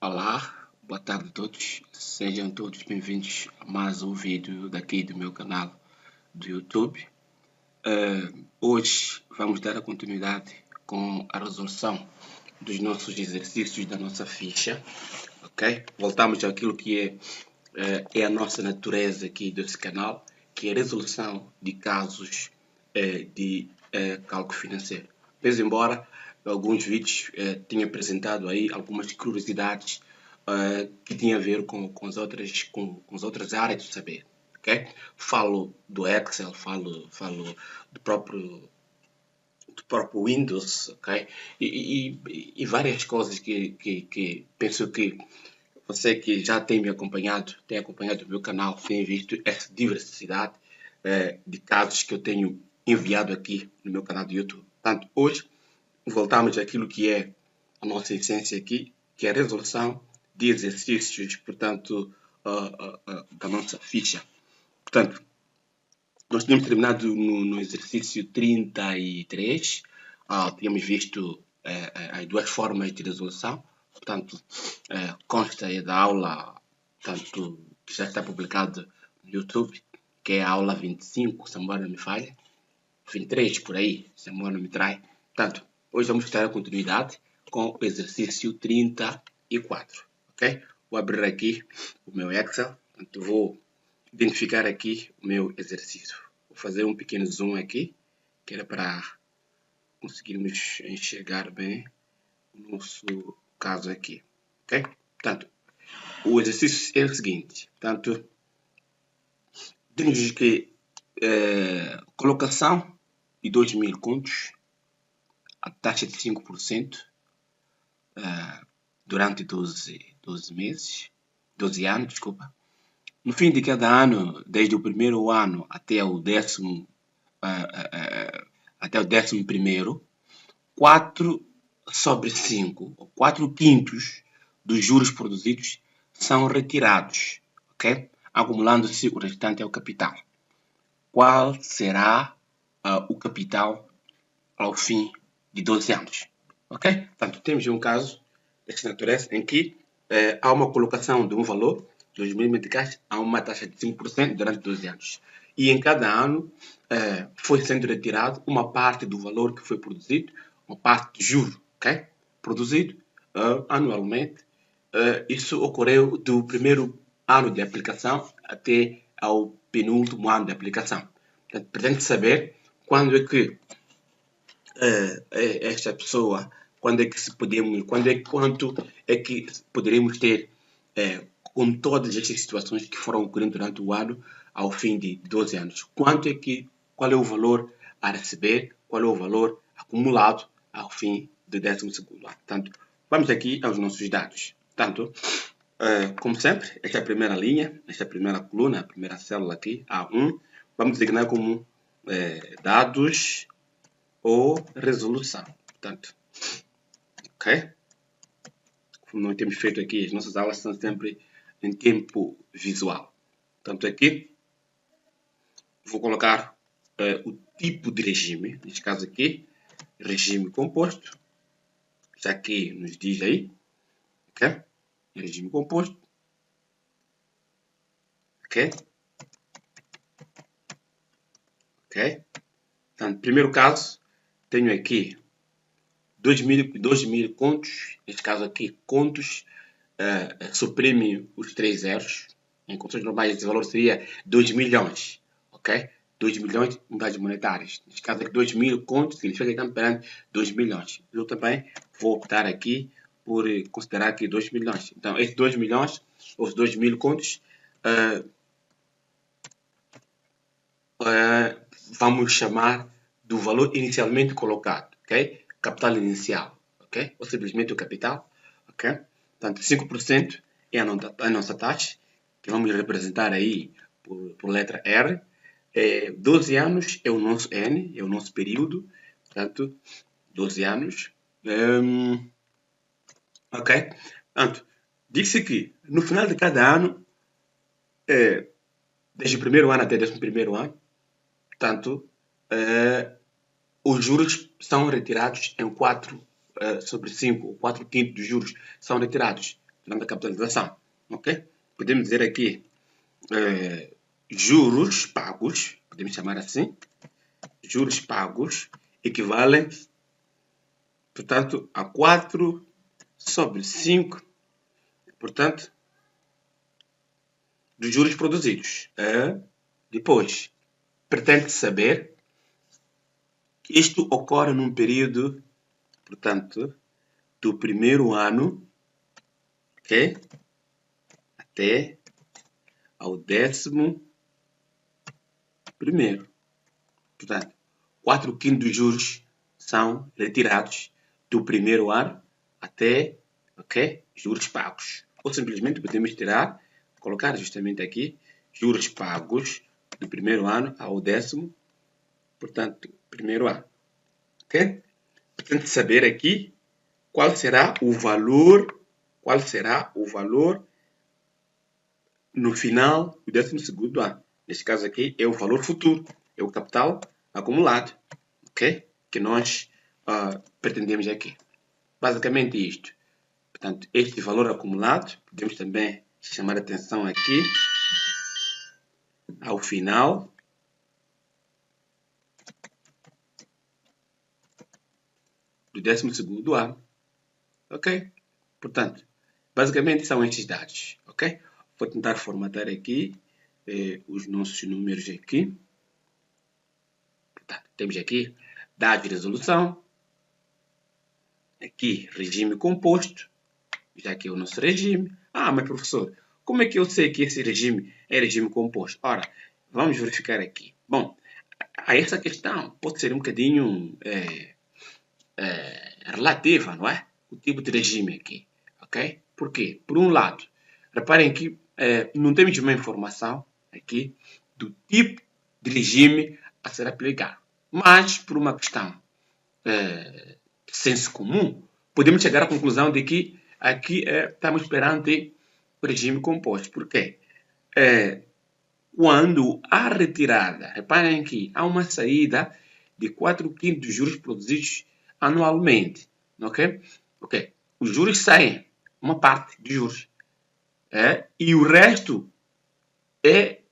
Olá, boa tarde a todos. Sejam todos bem-vindos a mais um vídeo daqui do meu canal do YouTube. Hoje vamos dar a continuidade com a resolução dos nossos exercícios da nossa ficha, ok? Voltamos àquilo que é a nossa natureza aqui desse canal, que é a resolução de casos de cálculo financeiro. Pois embora alguns vídeos tenham apresentado aí algumas curiosidades que tinham a ver com as outras áreas do saber, ok? Falo do Excel, falo do próprio Windows, ok? E várias coisas que penso que você que já tem acompanhado o meu canal, tem visto essa diversidade de casos que eu tenho enviado aqui no meu canal do YouTube. Portanto, hoje voltamos àquilo que é a nossa essência aqui, que é a resolução de exercícios, portanto, da nossa ficha. Portanto, nós tínhamos terminado no exercício 33, tínhamos visto as duas formas de resolução, portanto, consta aí da aula, portanto, que já está publicado no YouTube, que é a aula 25, se a memória não me falha, 23 por aí, se a memória não me trai. Portanto, hoje vamos dar a continuidade com o exercício 34, ok? Vou abrir aqui o meu Excel, portanto, vou identificar aqui o meu exercício. Vou fazer um pequeno zoom aqui, que era para conseguirmos enxergar bem o nosso caso aqui, ok? Portanto, o exercício é o seguinte, portanto, temos que colocação de 2.000 contos a taxa de 5% durante 12 anos, desculpa. No fim de cada ano, desde o primeiro ano até o 11º, 4 sobre 5, ou 4 quintos dos juros produzidos são retirados, ok? Acumulando-se o restante ao capital. Qual será o capital ao fim de 12 anos? Ok? Portanto, temos um caso desta natureza em que há uma colocação de um valor, 2.000 meticais, a uma taxa de 5% durante 12 anos. E em cada ano foi sendo retirado uma parte do valor que foi produzido, uma parte de juro, ok? Produzido anualmente. Isso ocorreu do primeiro ano de aplicação até ao penúltimo ano de aplicação. Portanto, pretende saber quando é que esta pessoa, quanto é que poderemos ter com todas estas situações que foram ocorrendo durante o ano ao fim de 12 anos. Qual é o valor a receber, qual é o valor acumulado ao fim do 12º ano. Portanto, vamos aqui aos nossos dados. Portanto, como sempre, esta é a primeira linha, esta é a primeira coluna, a primeira célula aqui, A1, vamos designar como dados ou resolução. Portanto, ok? Como nós temos feito aqui, as nossas aulas são sempre em tempo visual. Portanto, aqui vou colocar o tipo de regime, neste caso aqui, regime composto, já aqui nos diz aí, ok? Regime composto, ok? Ok? Portanto, primeiro caso, tenho aqui 2.000 contos, neste caso aqui, contos, suprime os 3 zeros. Em condições normais, esse valor seria 2 milhões, ok? 2 milhões de unidades monetárias. Neste caso aqui, 2.000 contos significa que estamos perante 2 milhões. Eu também vou optar aqui por considerar aqui 2 milhões. Então, esses 2 milhões, os 2.000 contos, vamos chamar do valor inicialmente colocado, ok? Capital inicial, ok? Ou simplesmente o capital, ok? Portanto, 5% é a nossa taxa, que vamos representar aí por letra R. 12 anos é o nosso N, é o nosso período, portanto, 12 anos. Ok? Portanto, diz-se que no final de cada ano, desde o primeiro ano até o 11º ano, portanto, os juros são retirados em 4 sobre 5, ou 4 quintos dos juros são retirados durante a capitalização, ok? Podemos dizer aqui juros pagos, podemos chamar assim, juros pagos equivalem, portanto, a 4 sobre 5, portanto, dos juros produzidos. Depois, pretende saber que isto ocorre num período, portanto, do primeiro ano, ok? Até ao 10º. Portanto, 4/5 dos juros são retirados do primeiro ano até, ok, juros pagos. Ou simplesmente podemos tirar, colocar justamente aqui, juros pagos do primeiro ano ao 10º, portanto, primeiro ano. Ok? Portanto, saber aqui qual será o valor no final do 12º ano. Neste caso aqui é o valor futuro, é o capital acumulado, ok? Que nós pretendemos aqui. Basicamente isto. Portanto, este valor acumulado, podemos também chamar a atenção aqui ao final do 12º ano, ok? Portanto, basicamente são estes dados, ok? Vou tentar formatar aqui os nossos números aqui. Portanto, temos aqui dados de resolução, aqui regime composto, já que é o nosso regime. Mas professor, como é que eu sei que esse regime é regime composto? Ora, vamos verificar aqui. Bom, essa questão pode ser um bocadinho relativa, não é? O tipo de regime aqui, ok? Por quê? Por um lado, reparem que não temos uma informação aqui do tipo de regime a ser aplicado. Mas, por uma questão de senso comum, podemos chegar à conclusão de que aqui estamos perante o regime composto. Por quê? Quando há retirada, reparem que há uma saída de 4/5 dos juros produzidos anualmente, ok? Os juros saem, uma parte dos juros, e o resto é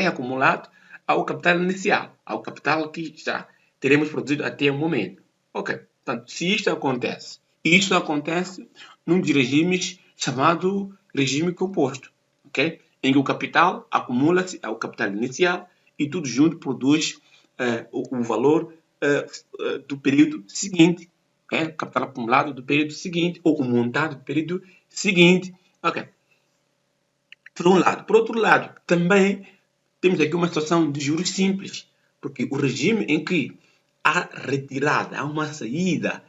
acumulado ao capital inicial, ao capital que já teremos produzido até o momento. Ok, portanto, se isto acontece num dos regimes chamado regime composto, ok? Em que o capital acumula-se ao capital inicial e tudo junto produz o valor do período seguinte, okay? O capital acumulado do período seguinte ou o montado do período seguinte, ok? Por um lado. Por outro lado, também temos aqui uma situação de juros simples, porque o regime em que há retirada, há uma saída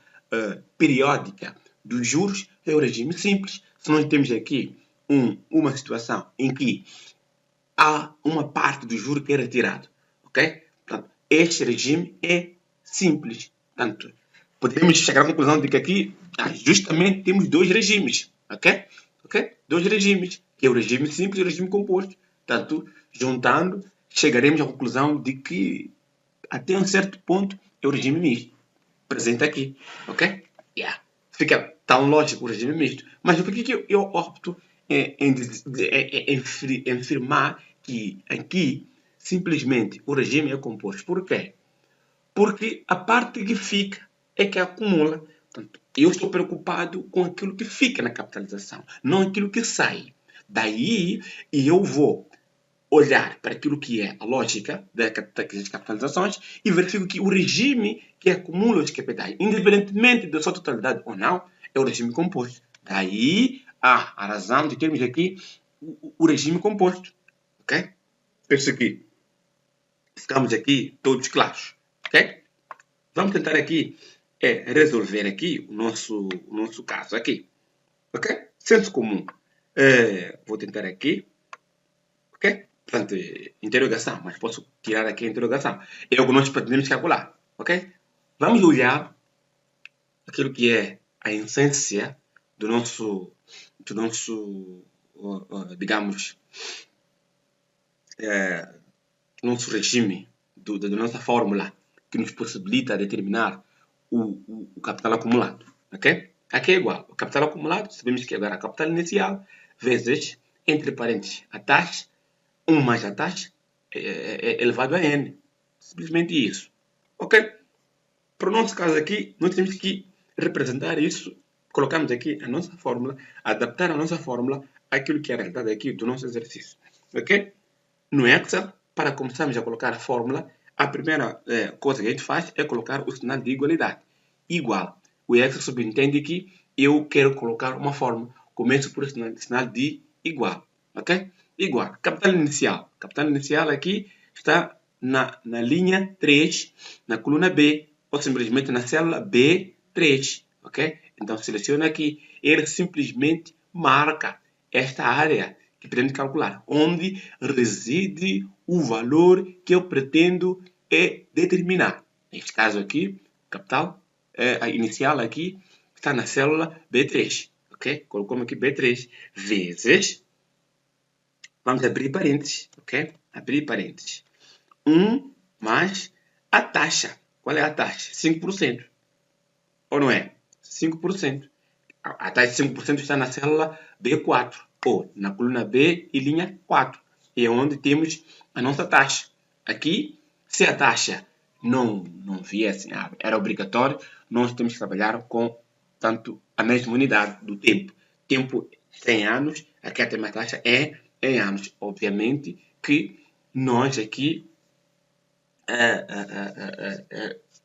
periódica dos juros é o regime simples. Se nós temos aqui uma situação em que há uma parte do juro que é retirado, ok? Portanto, este regime é simples. Portanto, podemos chegar à conclusão de que aqui justamente temos dois regimes, ok? Dois regimes, que é o regime simples e o regime composto. Portanto, juntando, chegaremos à conclusão de que até um certo ponto é o regime misto. Presente aqui, ok? Fica tão lógico o regime misto. Mas por que eu opto em afirmar que aqui simplesmente o regime é composto? Por quê? Porque a parte que fica é que acumula. Portanto, eu estou preocupado com aquilo que fica na capitalização, não aquilo que sai. Daí eu vou olhar para aquilo que é a lógica das capitalizações e verifico que o regime que acumula os capitais, independentemente da sua totalidade ou não, é o regime composto. Daí a razão de termos aqui o regime composto. Ok? Penso que ficamos aqui todos claros. Ok? Vamos tentar aqui resolver aqui o nosso caso aqui. Ok? Senso comum. Vou tentar aqui. Ok? Portanto, interrogação, mas posso tirar aqui a interrogação. É o que nós pretendemos calcular, ok? Vamos olhar aquilo que é a essência do nosso digamos, nosso regime, da nossa fórmula, que nos possibilita determinar o capital acumulado, ok? Aqui é igual. O capital acumulado, sabemos que agora é a capital inicial, vezes, entre parênteses, a taxa, 1 mais a taxa, elevado a n. Simplesmente isso. Ok? Para o nosso caso aqui, nós temos que representar isso. Colocamos aqui a nossa fórmula, adaptar a nossa fórmula àquilo que é a realidade aqui do nosso exercício. Ok? No Excel, para começarmos a colocar a fórmula, a primeira coisa que a gente faz é colocar o sinal de igualdade. Igual. O Excel subentende que eu quero colocar uma fórmula. Começo por sinal de igual. Ok? Igual. Capital inicial. Capital inicial aqui está na linha 3, na coluna B, ou simplesmente na célula B3. Ok? Então, seleciona aqui. Ele simplesmente marca esta área que pretende calcular, onde reside o valor que eu pretendo determinar. Neste caso aqui, capital a inicial aqui está na célula B3. Ok? Colocamos aqui B3 vezes, vamos abrir parênteses, ok? Abrir parênteses. 1 mais a taxa. Qual é a taxa? 5%. Ou não é? 5%. A taxa de 5% está na célula B4, ou na coluna B e linha 4. E é onde temos a nossa taxa. Aqui, se a taxa não viesse, era obrigatório, nós temos que trabalhar com tanto a mesma unidade do tempo. Tempo 100 anos, aqui a mesma taxa é em anos. Obviamente que nós aqui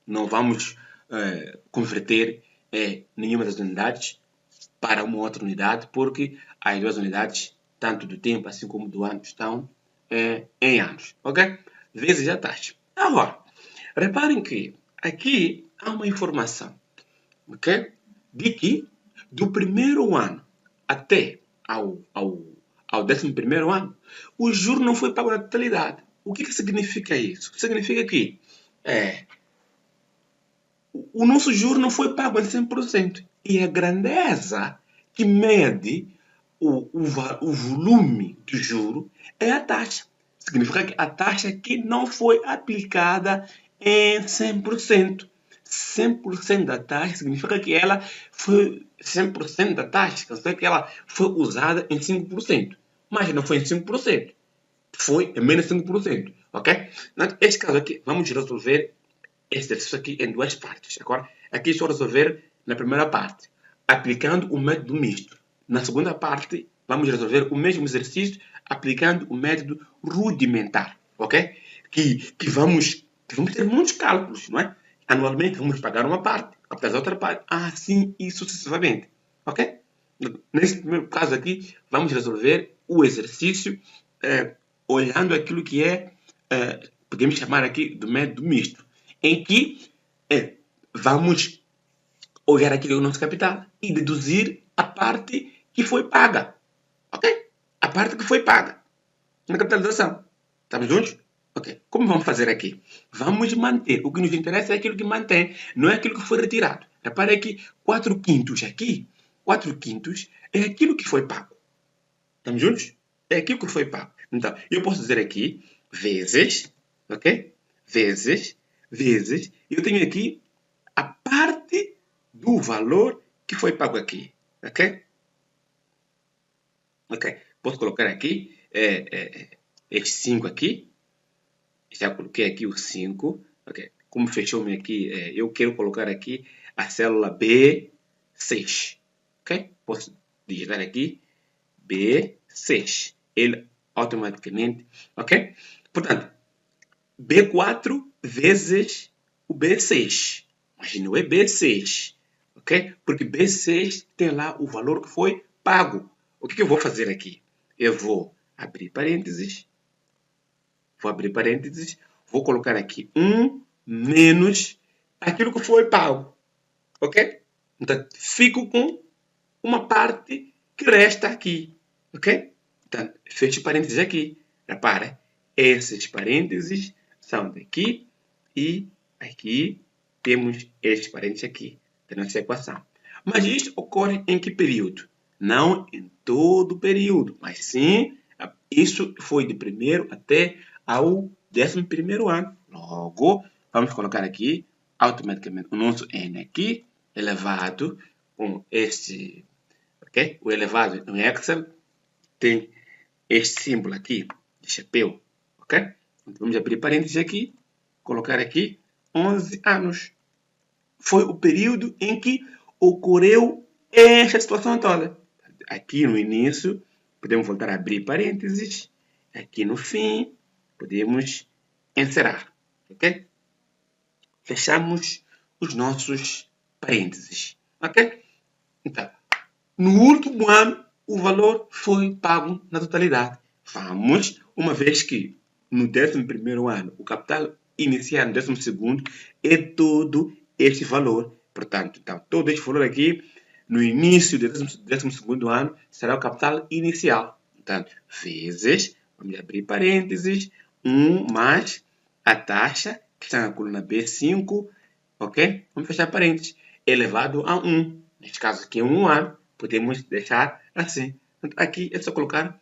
não vamos converter nenhuma das unidades para uma outra unidade, porque as duas unidades, tanto do tempo assim como do ano, estão em anos. Ok? Vezes a taxa. Agora, reparem que aqui há uma informação, ok? De que do primeiro ano até ao 11º ano, o juro não foi pago na totalidade. O que significa isso? Significa que o nosso juro não foi pago em 100%. E a grandeza que mede o volume do juro é a taxa. Significa que a taxa que não foi aplicada em 100%. 100% da taxa significa que ela foi 100% da taxa, significa que ela foi usada em 5%. Mas não foi em 5%. Foi em menos 5%. Ok? Neste caso aqui, vamos resolver este exercício aqui em duas partes. Agora, aqui estou a resolver na primeira parte, aplicando o método misto. Na segunda parte, vamos resolver o mesmo exercício aplicando o método rudimentar, ok? Que vamos ter muitos cálculos, não é? Anualmente vamos pagar uma parte, após a outra parte, assim e sucessivamente, ok? Nesse primeiro caso aqui, vamos resolver o exercício olhando aquilo que podemos chamar aqui do método misto, em que vamos olhar aqui o nosso capital e deduzir a parte que foi paga. Ok? A parte que foi paga na capitalização. Estamos juntos? Ok. Como vamos fazer aqui? Vamos manter. O que nos interessa é aquilo que mantém, não é aquilo que foi retirado. Repare aqui, 4/5 aqui. 4/5 é aquilo que foi pago. Estamos juntos? É aquilo que foi pago. Então, eu posso dizer aqui, vezes, ok? Vezes, eu tenho aqui a parte do valor que foi pago aqui, ok? Ok, posso colocar aqui este 5 aqui, já coloquei aqui o 5, ok? Como fechou-me aqui, eu quero colocar aqui a célula B6, ok? Posso digitar aqui B6, ele automaticamente, ok? Portanto, B4 vezes o B6, mas não é B6, ok? Porque B6 tem lá o valor que foi pago. O que eu vou fazer aqui? Eu vou abrir parênteses, vou colocar aqui 1 menos aquilo que foi pago, ok? Então, fico com uma parte que resta aqui, ok? Então, fecho parênteses aqui. Repara, esses parênteses são daqui e aqui temos estes parênteses aqui da nossa equação. Mas isso ocorre em que período? Não em todo o período, mas sim, isso foi de primeiro até ao 11º ano. Logo, vamos colocar aqui automaticamente o nosso n aqui elevado com este, ok? O elevado no Excel tem este símbolo aqui de chapéu, ok? Então, vamos abrir parênteses aqui, colocar aqui 11 anos. Foi o período em que ocorreu esta situação toda. Aqui no início, podemos voltar a abrir parênteses. Aqui no fim, podemos encerrar, ok? Fechamos os nossos parênteses, ok? Então, no último ano, o valor foi pago na totalidade. Vamos, uma vez que no 11º ano, o capital inicial no 12º é todo este valor. Portanto, então, todo este valor aqui, no início do 12º ano, será o capital inicial. Portanto, vezes, vamos abrir parênteses, 1 mais a taxa, que está na coluna B5, ok? Vamos fechar parênteses, elevado a 1. Neste caso aqui é 1 ano, podemos deixar assim. Portanto, aqui é só colocar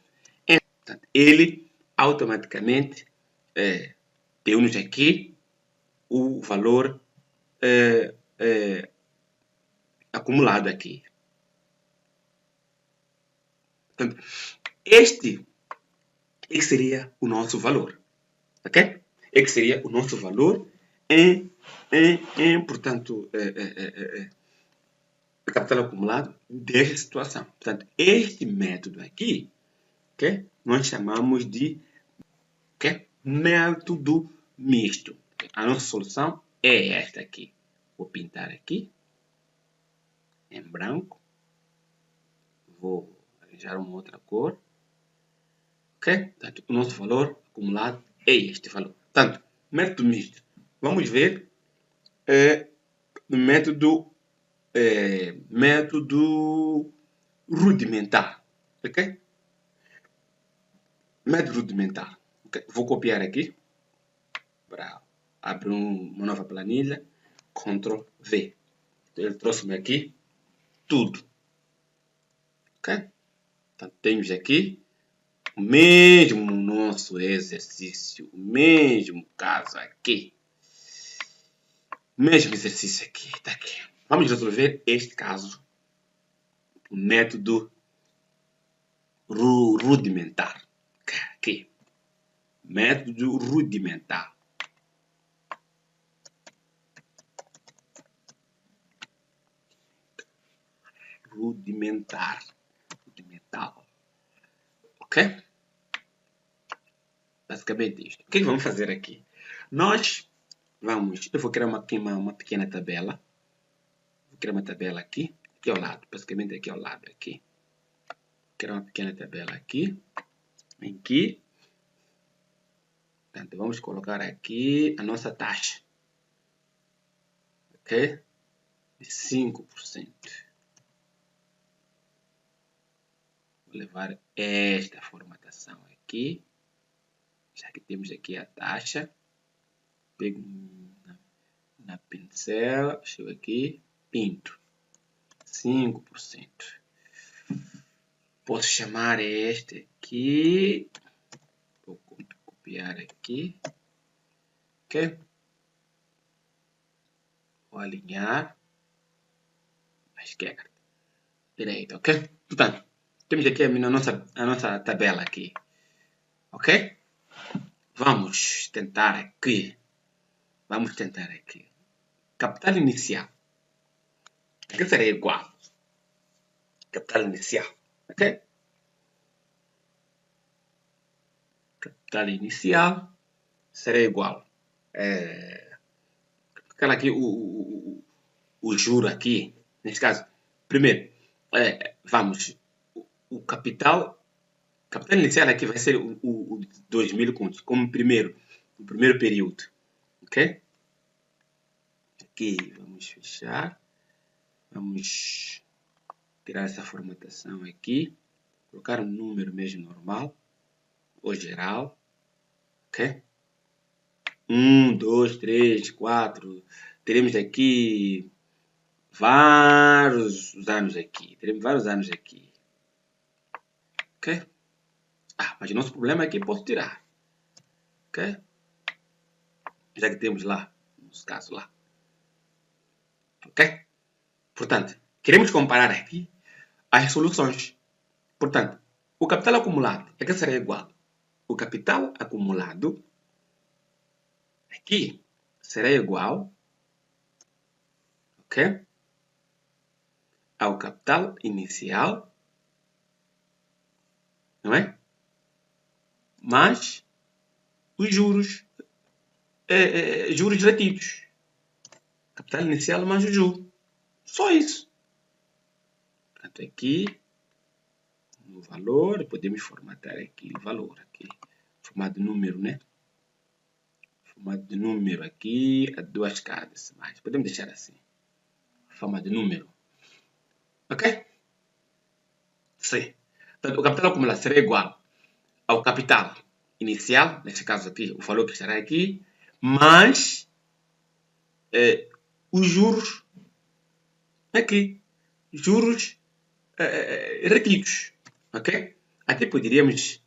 em. Portanto, ele automaticamente deu-nos aqui o valor acumulado aqui. Portanto, este é que seria o nosso valor. Ok? É que seria o nosso valor portanto, capital acumulado desta situação. Portanto, este método aqui, okay, nós chamamos de método misto. A nossa solução é esta aqui. Vou pintar aqui em branco. Vou arranjar uma outra cor. Ok? Portanto, o nosso valor acumulado é este valor. Portanto, método misto. Vamos ver método rudimentar. Ok? Método rudimentar. Okay. Vou copiar aqui para abrir uma nova planilha. Ctrl V. Então, ele trouxe-me aqui tudo. Ok? Então, temos aqui o mesmo nosso exercício, o mesmo caso aqui. O mesmo exercício aqui, está aqui. Vamos resolver este caso. O método rudimentar. Aqui. Método rudimentar. Rudimentar. Ok? Basicamente isto. O que vamos fazer aqui? Eu vou criar uma pequena tabela. Vou criar uma tabela aqui ao lado. Basicamente aqui ao lado. Aqui. Vou criar uma pequena tabela aqui. Aqui. Portanto, vamos colocar aqui a nossa taxa. Ok? De 5%. Vou levar esta formatação aqui. Já que temos aqui a taxa. Pego na pincel. Chego aqui. Pinto. 5%. Posso chamar este aqui. Vou copiar aqui. Ok? Vou alinhar. À esquerda. Direita, ok? Portanto, temos aqui a nossa tabela aqui. Ok? Vamos tentar aqui. Capital inicial. Aqui será igual. Capital inicial. Ok? Capital inicial será igual. Aquela aqui, o juro aqui. Nesse caso, primeiro, vamos. O capital inicial aqui vai ser o 2000 contos, como primeiro período. Ok? Aqui, vamos fechar. Vamos tirar essa formatação aqui. Colocar um número mesmo normal. Ou geral. Ok? 1, 2, 3, 4. Teremos aqui vários anos aqui. Ok? Mas o nosso problema é que posso tirar. Ok? Já que temos lá, nos casos lá. Ok? Portanto, Queremos comparar aqui as soluções. Portanto, o capital acumulado aqui será igual. O capital acumulado aqui será igual, ok? Ao capital inicial, não é? Mais os juros, juros retidos. Capital inicial mais o juro. Só isso. Portanto, aqui, no valor, podemos formatar aqui o valor. Aqui, formato de número, né? Formato de número aqui, a 2 casas. Mas podemos deixar assim. Forma de número. Ok? Sim. Portanto, o capital acumulado será igual ao capital inicial, nesse caso aqui, o valor que estará aqui, mais os juros aqui. Juros retidos. Ok? Até poderíamos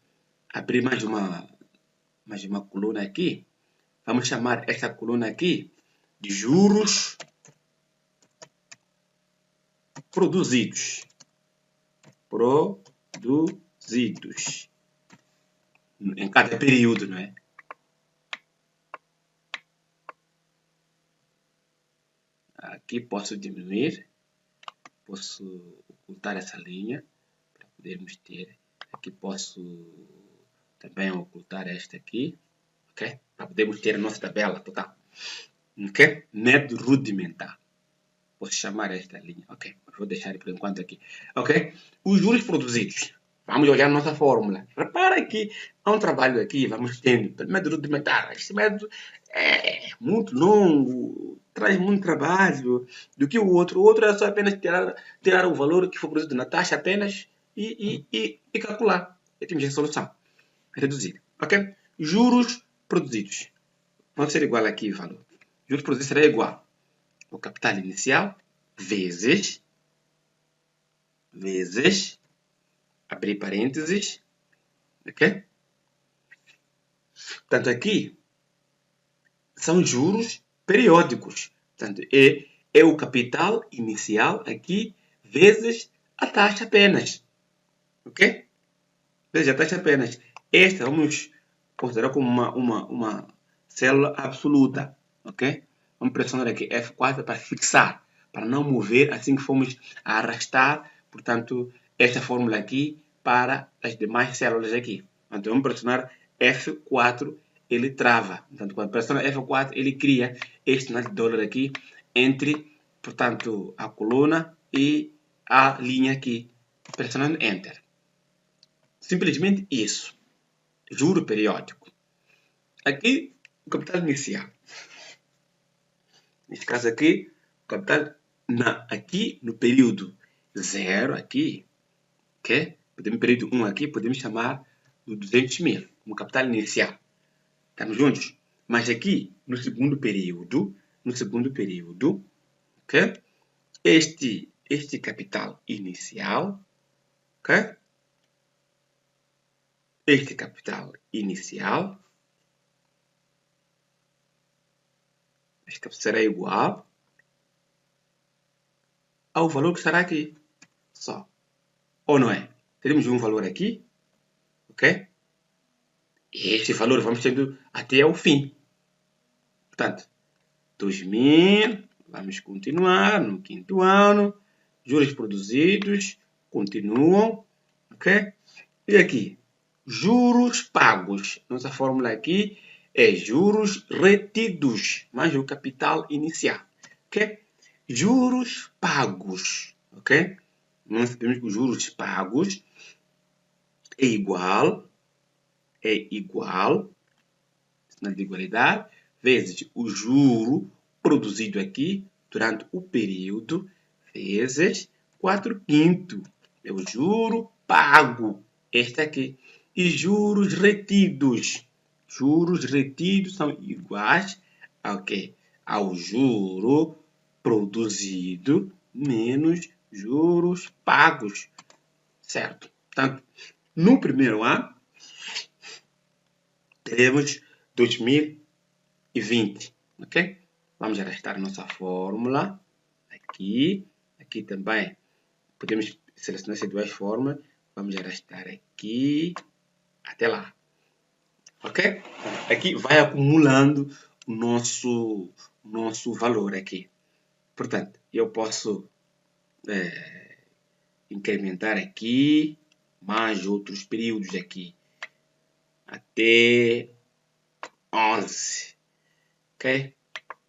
abrir mais uma coluna aqui. Vamos chamar esta coluna aqui de juros produzidos. Produzidos. Em cada período, não é? Aqui posso diminuir, posso ocultar essa linha para podermos ter. Aqui posso também ocultar esta aqui, ok? Para podermos ter a nossa tabela total, ok? Método rudimentar. Posso chamar esta linha, ok? Vou deixar por enquanto aqui, ok? Os juros produzidos. Vamos olhar a nossa fórmula. Repara que há um trabalho aqui, vamos tendo, pelo método rudimentar. Este método é muito longo, traz muito trabalho do que o outro. O outro é só apenas tirar o valor que foi produzido na taxa apenas e calcular. E temos a solução. Reduzir, ok? Juros produzidos. Pode ser igual aqui o valor. Juros produzidos será igual ao capital inicial vezes, abrir parênteses, ok? Portanto, aqui são juros periódicos. Portanto, é o capital inicial aqui vezes a taxa apenas, ok? Vezes a taxa apenas. Esta vamos considerar como uma célula absoluta, ok? Vamos pressionar aqui F4 para fixar, para não mover assim que formos a arrastar, portanto, esta fórmula aqui para as demais células aqui. Então, vamos pressionar F4, ele trava. Portanto, quando pressiona F4, ele cria este sinal de dólar aqui entre, portanto, a coluna e a linha aqui, pressionando Enter. Simplesmente isso. Juro periódico. Aqui, o capital inicial. Nesse caso aqui, o capital aqui no período 0 aqui, ok? Podemos período 1 aqui, podemos chamar de 200 mil como capital inicial. Estamos juntos? Mas aqui, no segundo período, ok? Este capital inicial, ok? Este capital inicial será igual ao valor que estará aqui. Só. Ou não é? Teremos um valor aqui, ok? E este valor vamos tendo até o fim. Portanto, 2000, vamos continuar no quinto ano, juros produzidos, continuam, ok? E aqui, juros pagos. Nossa fórmula aqui é juros retidos, mais o capital inicial, ok? Juros pagos, ok? Nós sabemos que os juros pagos é igual, sinal de igualdade, vezes o juro produzido aqui durante o período, vezes 4/5. É o juro pago, este aqui. E juros retidos. Juros retidos são iguais ao quê? Ao juro produzido menos juros pagos. Certo? Portanto, no primeiro ano, teremos 2020, ok? Vamos arrastar nossa fórmula aqui Aqui também podemos selecionar essas duas formas. Vamos arrastar aqui até lá. Ok? Aqui vai acumulando o nosso valor aqui. Portanto, eu posso incrementar aqui mais outros períodos aqui até 11. Ok?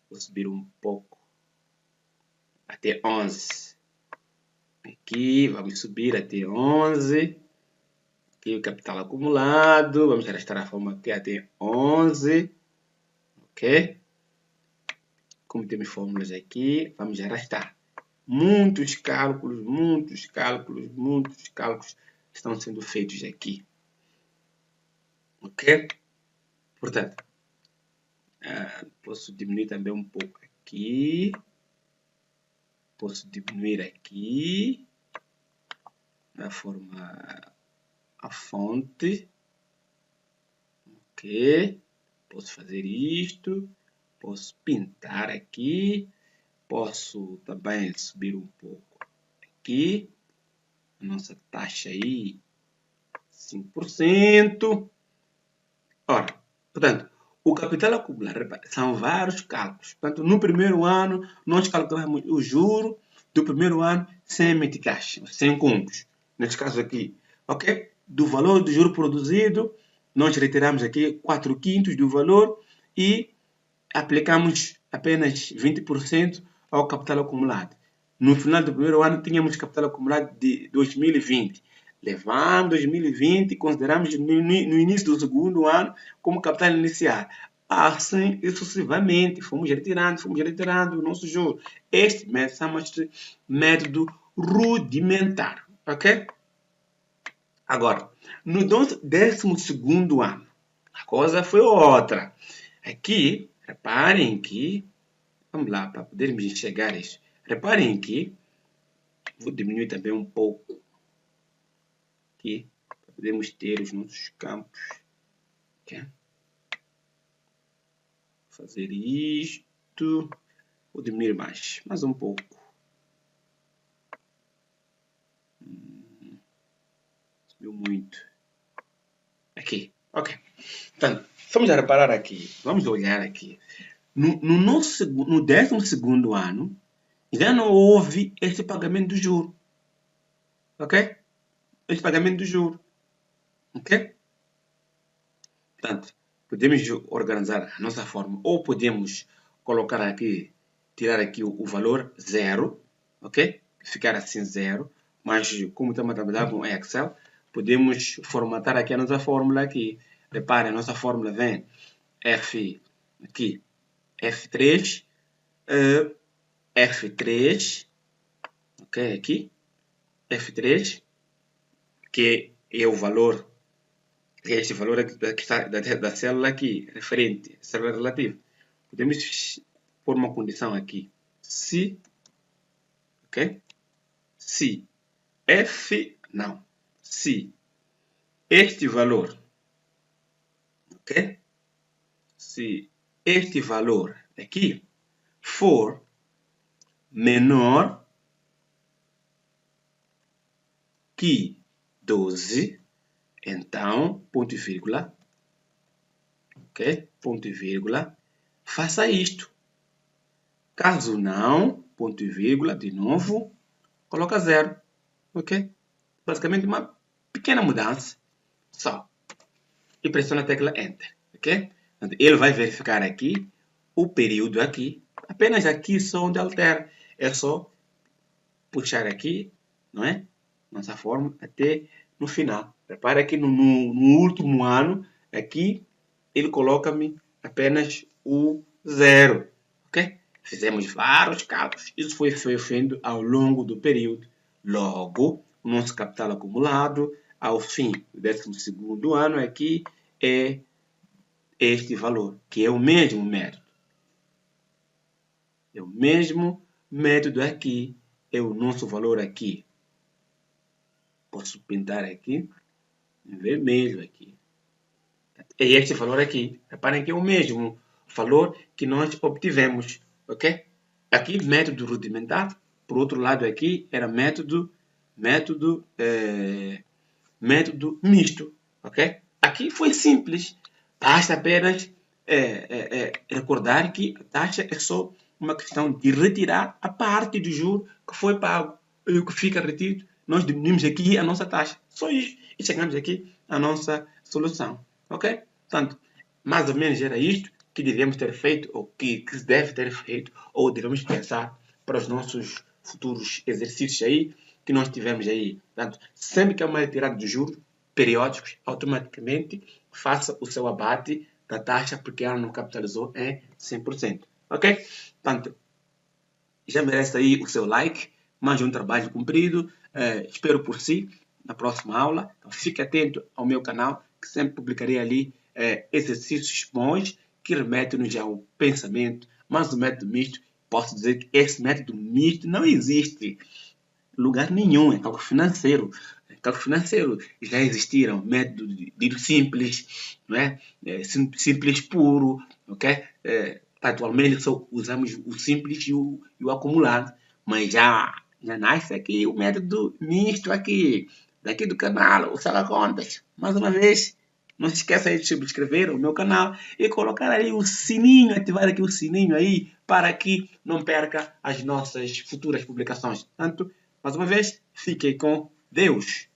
Vou subir um pouco até 11. Aqui vamos subir até 11. Aqui o capital acumulado. Vamos arrastar a forma aqui até 11. Ok? Como temos fórmulas aqui, vamos arrastar. Muitos cálculos estão sendo feitos aqui. Ok? Portanto, posso diminuir também um pouco aqui. Posso diminuir aqui. Na forma a fonte. Ok? Posso fazer isto. Posso pintar aqui. Posso também subir um pouco aqui. A nossa taxa aí, 5%. Ora, portanto, o capital acumulado são vários cálculos. Portanto, no primeiro ano, nós calculamos o juro do primeiro ano sem emitir caixa, sem contos. Neste caso aqui, ok? Do valor do juro produzido, nós retiramos aqui 4/5 do valor e aplicamos apenas 20% ao capital acumulado. No final do primeiro ano, tínhamos capital acumulado de 2020. Levamos 2020 e consideramos no início do segundo ano como capital inicial. Assim, sucessivamente, fomos retirando o nosso juro. Este método chama-se método rudimentar. Ok? Agora, no 12º ano, a coisa foi outra. Aqui, reparem que, vamos lá, para podermos enxergar isso. Reparem que, vou diminuir também um pouco aqui, para podermos ter os nossos campos. Okay? Fazer isto, vou diminuir mais um pouco. Subiu muito. Aqui, ok. Então, vamos reparar aqui, vamos olhar aqui. No 12º ano, já não houve esse pagamento do juro. Ok? Esse pagamento do juro. Ok? Portanto, podemos organizar a nossa forma, ou podemos colocar aqui, tirar aqui o valor 0, ok? Ficar assim 0, mas como estamos a trabalhar com Excel, podemos formatar aqui a nossa fórmula aqui. Repare, a nossa fórmula vem aqui, F3, F3, ok? Aqui, F3, que é o valor, que é este valor aqui, da célula aqui, referente, célula relativa. Podemos pôr uma condição aqui, se, ok? Se este valor, ok? Se este valor aqui for menor que 12, então, ponto e vírgula, ok? Ponto e vírgula, faça isto. Caso não, ponto e vírgula, de novo, coloca 0, ok? Basicamente uma pequena mudança, só. E pressiona a tecla Enter, ok? Ele vai verificar aqui o período aqui, apenas aqui só onde altera. É só puxar aqui, não é? Nossa forma até no final. Repara que no último ano, aqui, ele coloca-me apenas o 0, ok? Fizemos vários cálculos. Isso foi feito ao longo do período. Logo, o nosso capital acumulado, ao fim do 12º ano, aqui é este valor, que é o mesmo método. É o mesmo método aqui, é o nosso valor aqui. Posso pintar aqui em vermelho aqui. É este valor aqui. Reparem que é o mesmo valor que nós obtivemos, ok? Aqui, método rudimentar, Por outro lado aqui era método misto, ok? Aqui foi simples. Basta apenas recordar que a taxa é só uma questão de retirar a parte do juro que foi pago. E o que fica retido, nós diminuímos aqui a nossa taxa. Só isso. E chegamos aqui à nossa solução, ok? Portanto, mais ou menos era isto que devíamos ter feito, ou que se deve ter feito, ou devemos pensar para os nossos futuros exercícios aí, que nós tivemos aí. Portanto, sempre que há uma retirada de juros periódicos, automaticamente faça o seu abate da taxa, porque ela não capitalizou em 100%. Ok? Portanto, já merece aí o seu like, mais um trabalho cumprido. Espero por si na próxima aula. Então, fique atento ao meu canal, que sempre publicarei ali exercícios bons que remetem-nos ao pensamento. Mas o método misto, posso dizer que esse método misto não existe em lugar nenhum, é cálculo financeiro. Cálculo financeiro já existiram métodos de simples, não é? Simples puro, ok? Atualmente só usamos o simples e o acumulado, mas já nasce aqui o método misto aqui, daqui do canal, o Sala Contas. Mais uma vez, não se esqueça de subscrever o meu canal e colocar aí o sininho, ativar aqui o sininho aí, para que não perca as nossas futuras publicações. Portanto, mais uma vez, fiquem com Deus.